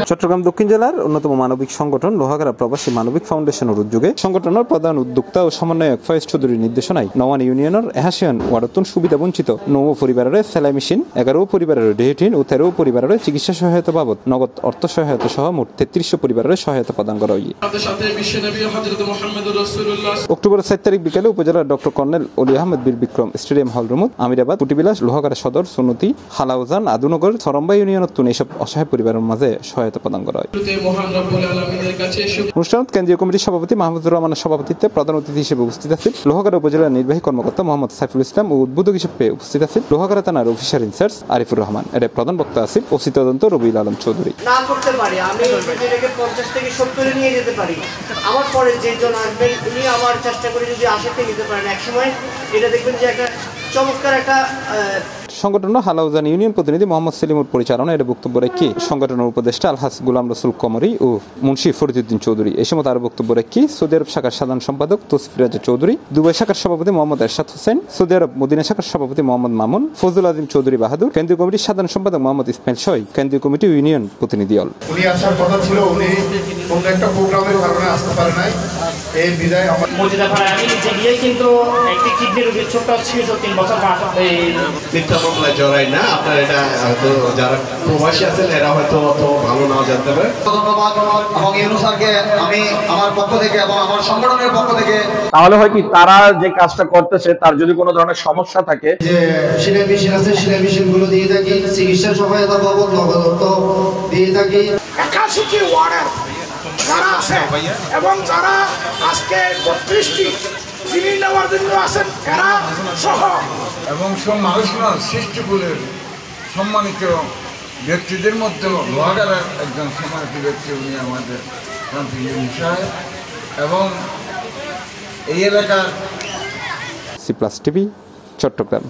চট্টগ্রাম দক্ষিণ জেলার অন্যতম মানবিক সংগঠন লোহাগাড়া প্রবাসী মানবিক ফাউন্ডেশনের উদ্যোগে সংগঠনের প্রধান উদ্যোক্তা ও সমন্বয়ক ফয়েজ চৌধুরীর নির্দেশনায় নওয়ান ইউনিয়নের এহাসিয়ান ওয়ার্ডতন সুবিধা বঞ্চিত 9 পরিবারের সেলাই মেশিন, 11 পরিবারের ডেহেটিন ও 13 পরিবারের চিকিৎসা সহায়তা বাবদ নগদ অর্থ সহায়তা সহ মোট 33 পরিবারের সহায়তা প্রদান করা হয়। অক্টোবর 7 তারিখ বিকেলে উপজেলার ডক্টর কর্নেল অলি আহমেদ বীর বিক্রম স্টেডিয়াম হল রুমত আমিরাবাদ, কুটিবিলাস, লোহাগাড়া সদর, সুনতি, হালাউজান, আদুনগর, সরম্বা ইউনিয়নত এইসব অসহায় পরিবারের মাঝে সহায়তা প্রদান করা হয়। অনুষ্ঠানত কেন্দ্রীয় কমিটির সভাপতি মাহমুদুর রহমানের সভাপতিত্বে প্রধান অতিথি হিসেবে উপস্থিত আছেন লোহাগাড়া উপজেলার নির্বাহী কর্মকর্তা মোহাম্মদ সাইফুল ইসলাম ও উদ্বোধক হিসেবে উপস্থিত আছেন লোহাগাড়া থানার অফিসার ইনচার্জ আরিফুর রহমান। এর প্রধান বক্তা আছেন ওসি তদন্ত রবিউল আলম চৌধুরী। না করতে পারি আমি এটাকে 50 থেকে 70 নিয়ে যেতে পারি, আমার পরে যেজন আসবেন উনি আমার চেষ্টা করে যদি 80 নিতে পারেন, একসময় এটা দেখবেন যে একটা চমৎকার একটা সংগঠনের হালাউজান ইউনিয়ন প্রতিনিধি মোহাম্মদ সেলিমুর পরিচালনায় এর বক্তব্য রেখে সংগঠনের উপদেষ্টা আলহাজ গুলাম রসুল কমরি ও মুন্সি ফরিদুদ্দিন চৌধুরী এই সময় আরো বক্তব্য রেখে সৌদি আরব শাখার সাধারণ সম্পাদক তৌসিফ রাজা চৌধুরী, দুবাই শাখার সভাপতি মোহাম্মদ এরশাদ হোসেন, সৌদি আরব মদিনা শাখার সভাপতি মোহাম্মদ মামুন, ফজলুল আজিম চৌধুরী বাহাদুর, কেন্দ্রীয় কমিটির সাধারণ সম্পাদক মোহাম্মদ ইসমাইল সই, কেন্দ্রীয় কমিটি ইউনিয়ন প্রতিনিধি দল। উনি আসার কথা ছিল, উনি কোন একটা প্রোগ্রামের কারণে আসতে পারে নাই। এই বিদায় আমার মজিদা ভাই আমি নিজে গিয়ে কিন্তু একটি কিডনি রোগীর ছোট ছিল 3 বছর এই মিথ্যা মামলায় জড়াই না। আপনার এটা হয়তো যারা প্রবাসী আছেন এরা হয়তো অত ভালো নাও জানতে পারে। ধন্যবাদ এবং ইউনূস স্যারকে আমি আমার পক্ষ থেকে এবং আমার সংগঠনের পক্ষ থেকে। তাহলে হয় কি তারা যে কাজটা করতেছে তার যদি কোনো ধরনের সমস্যা থাকে যে সেলাই মেশিন আছে, সেলাই মেশিনগুলো দিয়ে থাকি, চিকিৎসা সহায়তা বাবদ নগদ অর্থ দিয়ে থাকি। 81টি ওয়ার্ডের যারা আছে এবং যারা আজকে 32টি জিনিস নেওয়ার জন্য আছেন এরা সহ এবং সব মানুষগুলোর সৃষ্টিকুলের সম্মানিত ব্যক্তিদের মধ্যে লোহাগাড়ার একজন সম্মানিত ব্যক্তি, উনি আমাদের শান্তির বিষয় এবং এই এলাকার সি প্লাস টিভি চট্টগ্রাম।